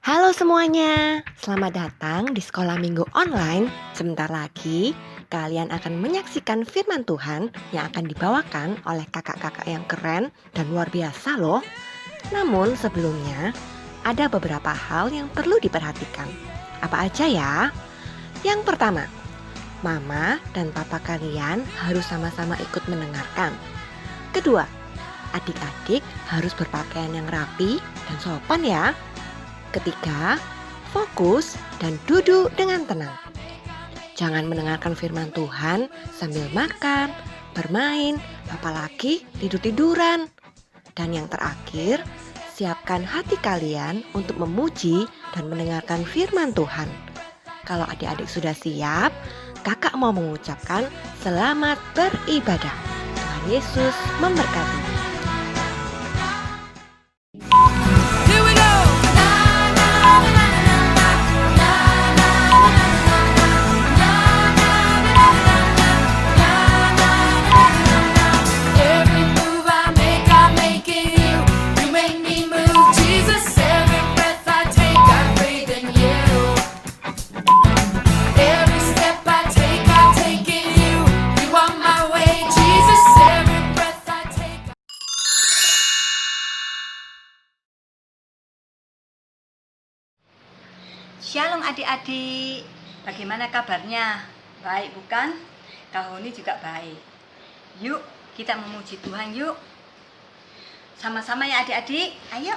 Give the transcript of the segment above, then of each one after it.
Halo semuanya, selamat datang di Sekolah Minggu Online. Sebentar lagi, kalian akan menyaksikan firman Tuhan yang akan dibawakan oleh kakak-kakak yang keren dan luar biasa loh. Namun sebelumnya, ada beberapa hal yang perlu diperhatikan. Apa aja ya? Yang pertama, mama dan papa kalian harus sama-sama ikut mendengarkan. Kedua, adik-adik harus berpakaian yang rapi dan sopan ya. Ketiga, fokus dan duduk dengan tenang. Jangan mendengarkan firman Tuhan sambil makan, bermain, apalagi tidur-tiduran. Dan yang terakhir, siapkan hati kalian untuk memuji dan mendengarkan firman Tuhan. Kalau adik-adik sudah siap, kakak mau mengucapkan selamat beribadah. Tuhan Yesus memberkati. Here we go. Every move I make in you. You make me move, Jesus. Every breath I take in you. Every step I take in you. You are my way, Jesus. Every breath I take. Shalom adik-adik, bagaimana kabarnya? Baik bukan? Kahoni juga baik. Yuk kita memuji Tuhan yuk. Sama-sama ya adik-adik, ayo.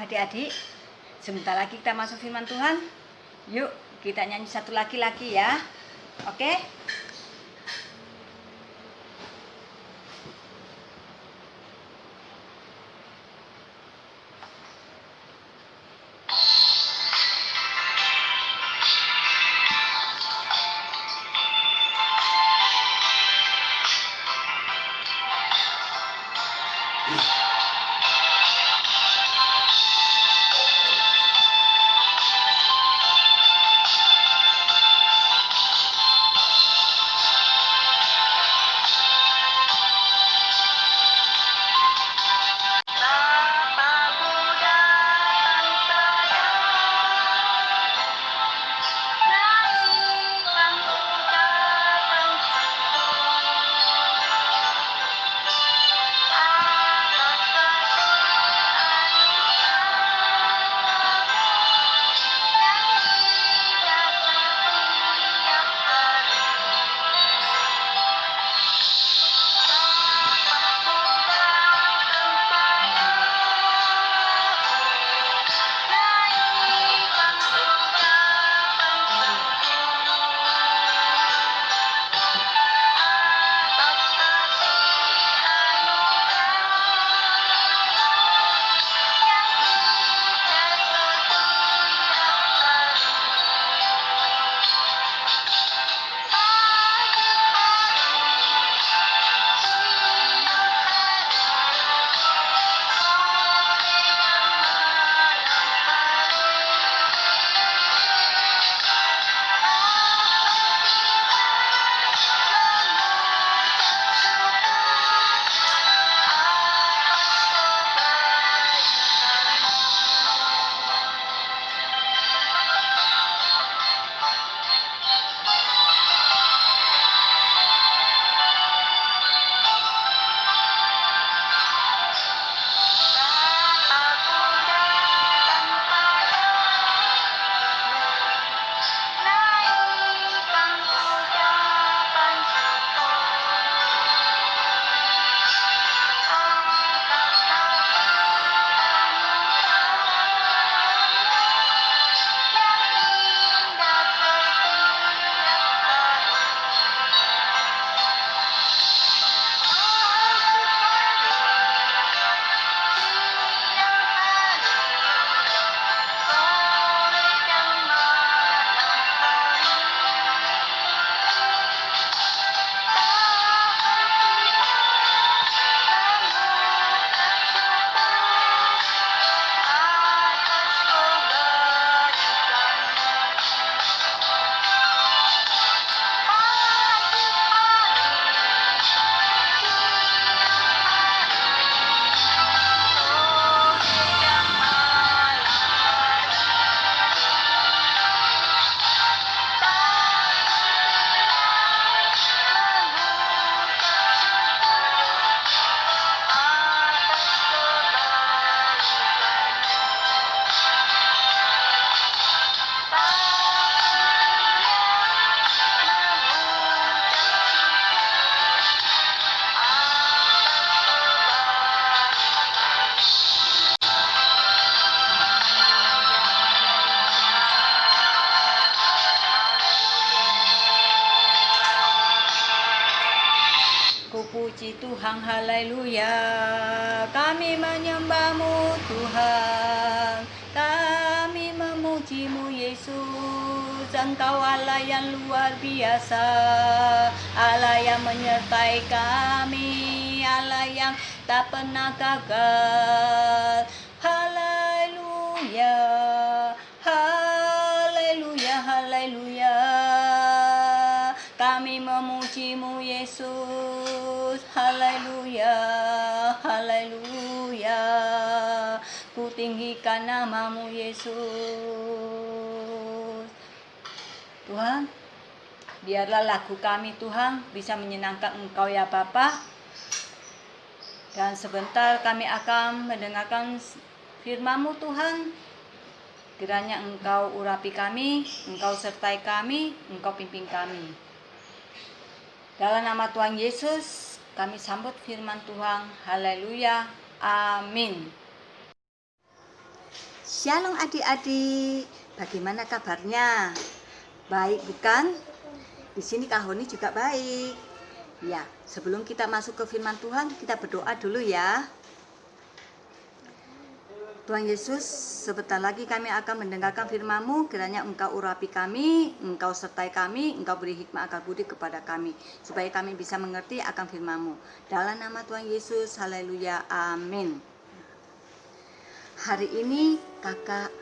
Adik-adik, sebentar lagi kita masuk firman Tuhan. Yuk kita nyanyi satu lagi ya. Oke? Puji Tuhan, haleluya. Kami menyembah-Mu Tuhan, kami memuji-Mu Yesus. Engkau Allah yang luar biasa, Allah yang menyertai kami, Allah yang tak pernah gagal. Haleluya, haleluya, haleluya. Kami memuji-Mu Yesus. Haleluya, haleluya. Ku tinggikan nama-Mu Yesus. Tuhan, biarlah lagu kami Tuhan bisa menyenangkan Engkau ya Bapa. Dan sebentar kami akan mendengarkan firman-Mu Tuhan. Kiranya Engkau urapi kami, Engkau sertai kami, Engkau pimpin kami. Dalam nama Tuhan Yesus, kami sambut firman Tuhan. Haleluya. Amin. Shalom adik-adik. Bagaimana kabarnya? Baik bukan? Di sini Kak Honi juga baik. Ya, sebelum kita masuk ke firman Tuhan, kita berdoa dulu ya. Tuhan Yesus, sebentar lagi kami akan mendengarkan firman-Mu. Kiranya Engkau urapi kami, Engkau sertai kami, Engkau beri hikmah akal budi kepada kami, supaya kami bisa mengerti akan firman-Mu. Dalam nama Tuhan Yesus, haleluya, amin. Hari ini kakak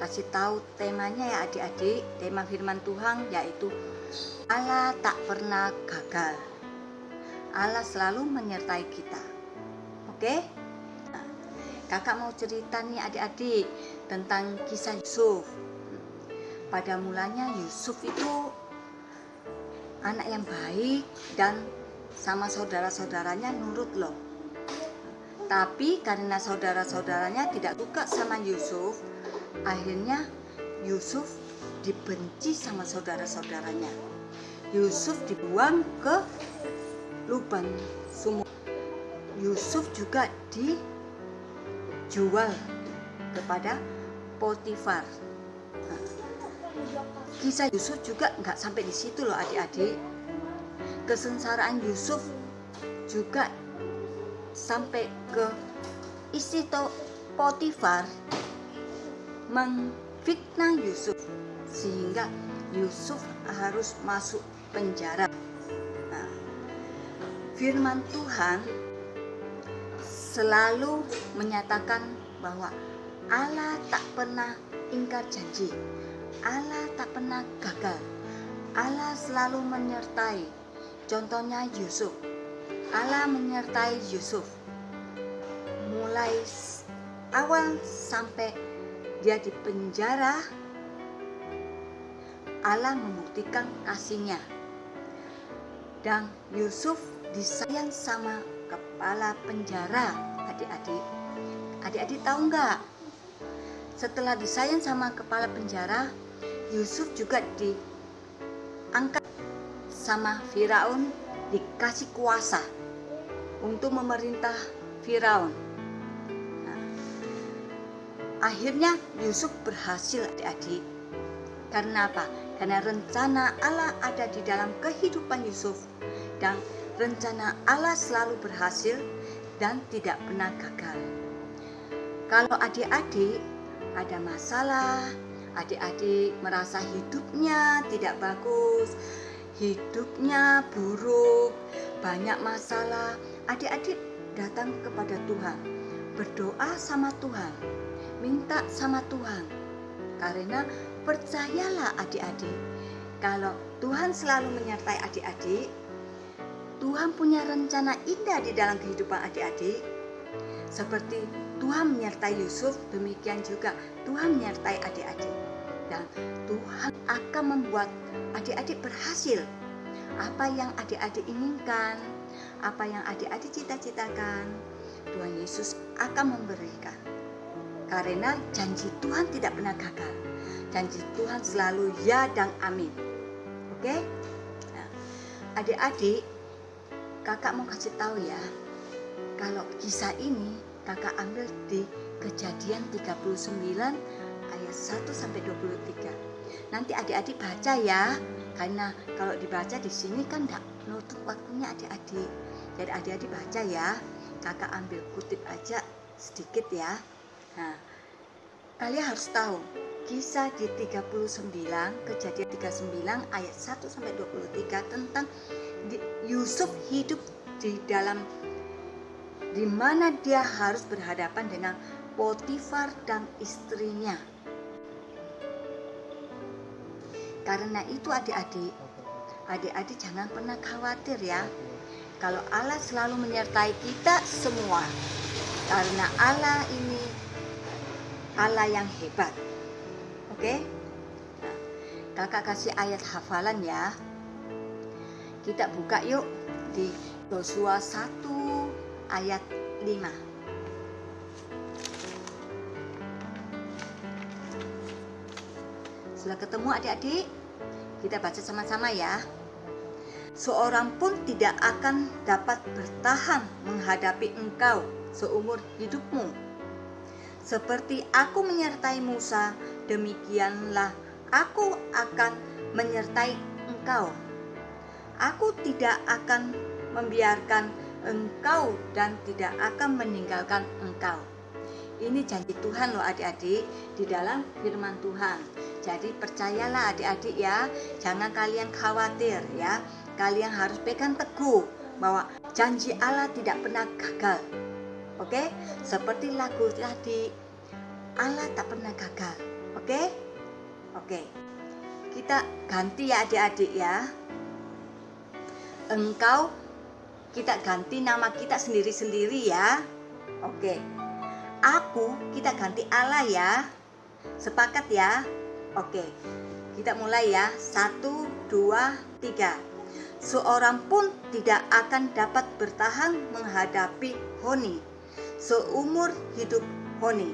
kasih tahu temanya ya adik-adik. Tema firman Tuhan yaitu Allah tak pernah gagal. Allah selalu menyertai kita. Oke? Kakak mau cerita nih adik-adik tentang kisah Yusuf. Pada mulanya Yusuf itu anak yang baik dan sama saudara-saudaranya nurut loh. Tapi karena saudara-saudaranya tidak suka sama Yusuf, akhirnya Yusuf dibenci sama saudara-saudaranya. Yusuf dibuang ke lubang sumur. Yusuf juga dijual kepada Potifar. Kisah Yusuf juga nggak sampai di situ loh adik-adik. Kesengsaraan Yusuf juga sampai ke istri Potifar memfitnah Yusuf sehingga Yusuf harus masuk penjara. Firman Tuhan selalu menyatakan bahwa Allah tak pernah ingkar janji, Allah tak pernah gagal, Allah selalu menyertai. Contohnya Yusuf, Allah menyertai Yusuf mulai awal sampai dia di penjara. Allah membuktikan kasih-Nya. Dan Yusuf disayang sama kepala penjara, adik-adik. Adik-adik tahu nggak? Setelah disayang sama kepala penjara, Yusuf juga diangkat sama Firaun, dikasih kuasa untuk memerintah Firaun. Akhirnya Yusuf berhasil adik-adik. Karena apa? Karena rencana Allah ada di dalam kehidupan Yusuf. Dan rencana Allah selalu berhasil dan tidak pernah gagal. Kalau adik-adik ada masalah, adik-adik merasa hidupnya tidak bagus, hidupnya buruk, banyak masalah, adik-adik datang kepada Tuhan, berdoa sama Tuhan, minta sama Tuhan. Karena percayalah adik-adik, kalau Tuhan selalu menyertai adik-adik, Tuhan punya rencana indah di dalam kehidupan adik-adik. Seperti Tuhan menyertai Yusuf, demikian juga Tuhan menyertai adik-adik. Dan Tuhan akan membuat adik-adik berhasil. Apa yang adik-adik inginkan, apa yang adik-adik cita-citakan, Tuhan Yesus akan memberikan. Karena janji Tuhan tidak pernah gagal. Janji Tuhan selalu ya dan amin. Oke? Nah, adik-adik, kakak mau kasih tahu ya, kalau kisah ini kakak ambil di Kejadian 39 ayat 1 sampai 23. Nanti adik-adik baca ya, karena kalau dibaca di sini kan enggak nutup waktunya adik-adik. Jadi adik-adik baca ya. Kakak ambil kutip aja sedikit ya. Nah, kalian harus tahu Kisah di 39, Kejadian 39 ayat 1 sampai 23 tentang Yusuf hidup di mana dia harus berhadapan dengan Potifar dan istrinya. Karena itu adik-adik jangan pernah khawatir ya. Kalau Allah selalu menyertai kita semua. Karena Allah ini Allah yang hebat. Oke? Nah, kakak kasih ayat hafalan ya. Kita buka yuk di Yosua 1 ayat 5. Sudah ketemu adik-adik? Kita baca sama-sama ya. Seorang pun tidak akan dapat bertahan menghadapi engkau seumur hidupmu. Seperti aku menyertai Musa, demikianlah aku akan menyertai engkau. Aku tidak akan membiarkan engkau dan tidak akan meninggalkan engkau. Ini janji Tuhan loh adik-adik di dalam firman Tuhan. Jadi percayalah adik-adik ya, jangan kalian khawatir ya. Kalian harus pegang teguh bahwa janji Allah tidak pernah gagal. Oke? Seperti lagu tadi, Allah tak pernah gagal. Oke? Oke. Kita ganti ya adik-adik ya. Engkau, kita ganti nama kita sendiri-sendiri ya. Oke. Aku, kita ganti Allah ya. Sepakat ya? Oke. Kita mulai ya. 1, 2, 3. Seorang pun tidak akan dapat bertahan menghadapi Honi seumur hidup Honi.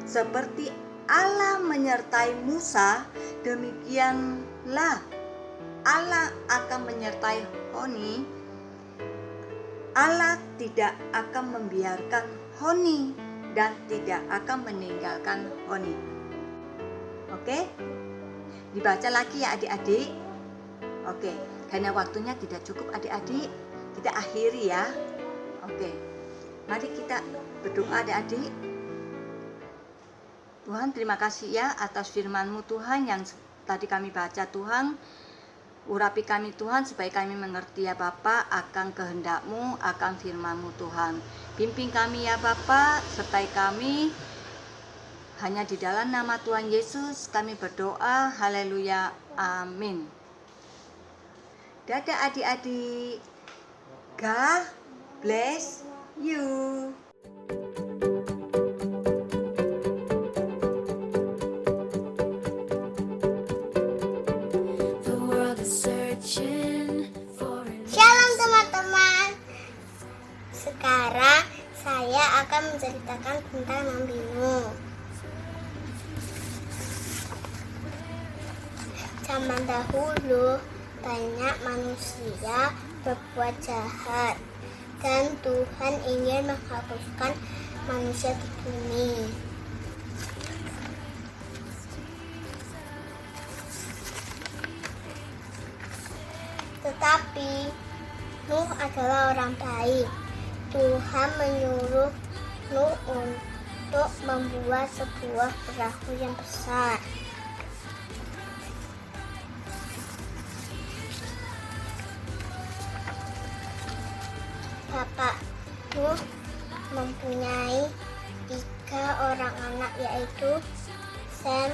Seperti Allah menyertai Musa, demikianlah Allah akan menyertai Honi. Allah tidak akan membiarkan Honi dan tidak akan meninggalkan Honi. Oke? Dibaca lagi ya adik-adik. Oke, karena waktunya tidak cukup adik-adik, kita akhiri ya. Oke, mari kita berdoa adik-adik. Tuhan, terima kasih ya atas firman-Mu Tuhan yang tadi kami baca Tuhan. Urapi kami Tuhan supaya kami mengerti ya Bapa akan kehendak-Mu, akan firman-Mu Tuhan. Pimpin kami ya Bapa, sertai kami. Hanya di dalam nama Tuhan Yesus kami berdoa. Haleluya. Amin. Dadah adik-adik. God bless you. The world is searching for an Shalom teman-teman. Sekarang saya akan menceritakan tentang Nabi Nuh. Zaman dahulu banyak manusia berbuat jahat dan Tuhan ingin menghapuskan manusia di bumi. Tetapi Nuh adalah orang baik. Tuhan menyuruh Nuh untuk membuat sebuah perahu yang besar. Bapak Nuh mempunyai 3 orang anak, yaitu Sem,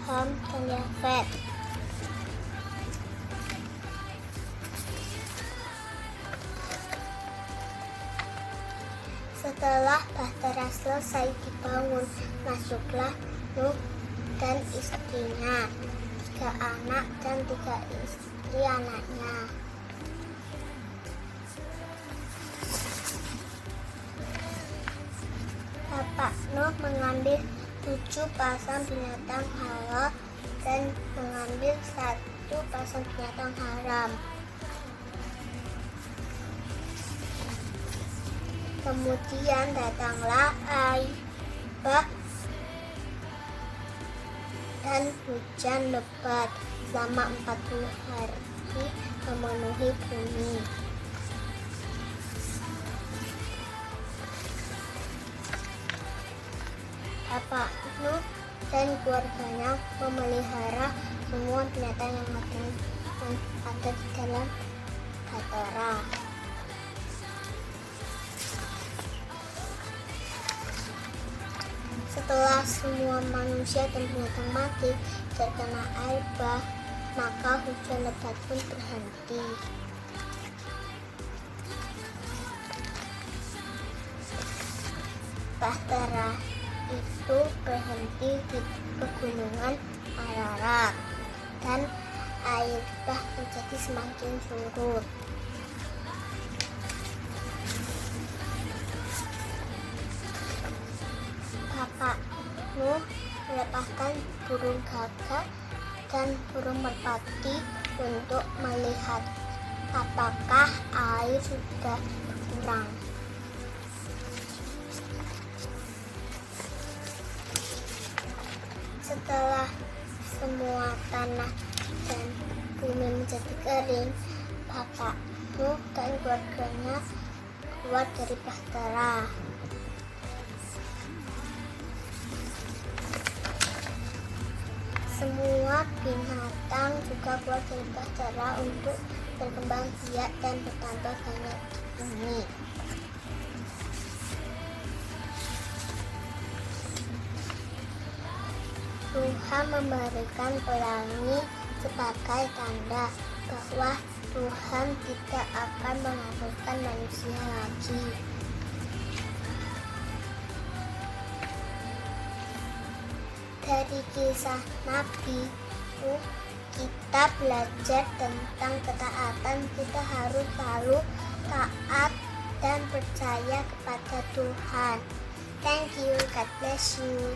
Ham, dan Yafet. Setelah Bahtera selesai dibangun, masuklah Nuh dan istrinya, 3 anak dan 3 istri anaknya. Bapak Nuh mengambil 7 pasang binatang halal dan mengambil 1 pasang binatang haram. Kemudian datanglah air bah dan hujan lebat selama 40 hari memenuhi bumi. Bapak Nuh dan keluarganya memelihara semua binatang yang ada di dalam Bahtera. Setelah semua manusia dan binatang mati terkena air bah, maka hujan lebat pun berhenti. Bahtera itu berhenti di pegunungan Ararat dan air bah menjadi semakin surut. Bapak Nuh melepaskan burung gagak dan burung merpati untuk melihat apakah air sudah berkurang. Setelah semua tanah dan bumi menjadi kering, Bapak Nuh dan keluarganya keluar dari Bahtera. Semua binatang juga keluar dari Bahtera untuk berkembang biak dan bertambah banyak di bumi. Tuhan memberikan pelangi sebagai tanda bahwa Tuhan tidak akan menghapuskan manusia lagi. Dari kisah Nabi Nuh, kita belajar tentang ketaatan. Kita harus selalu taat dan percaya kepada Tuhan. Thank you, God bless you.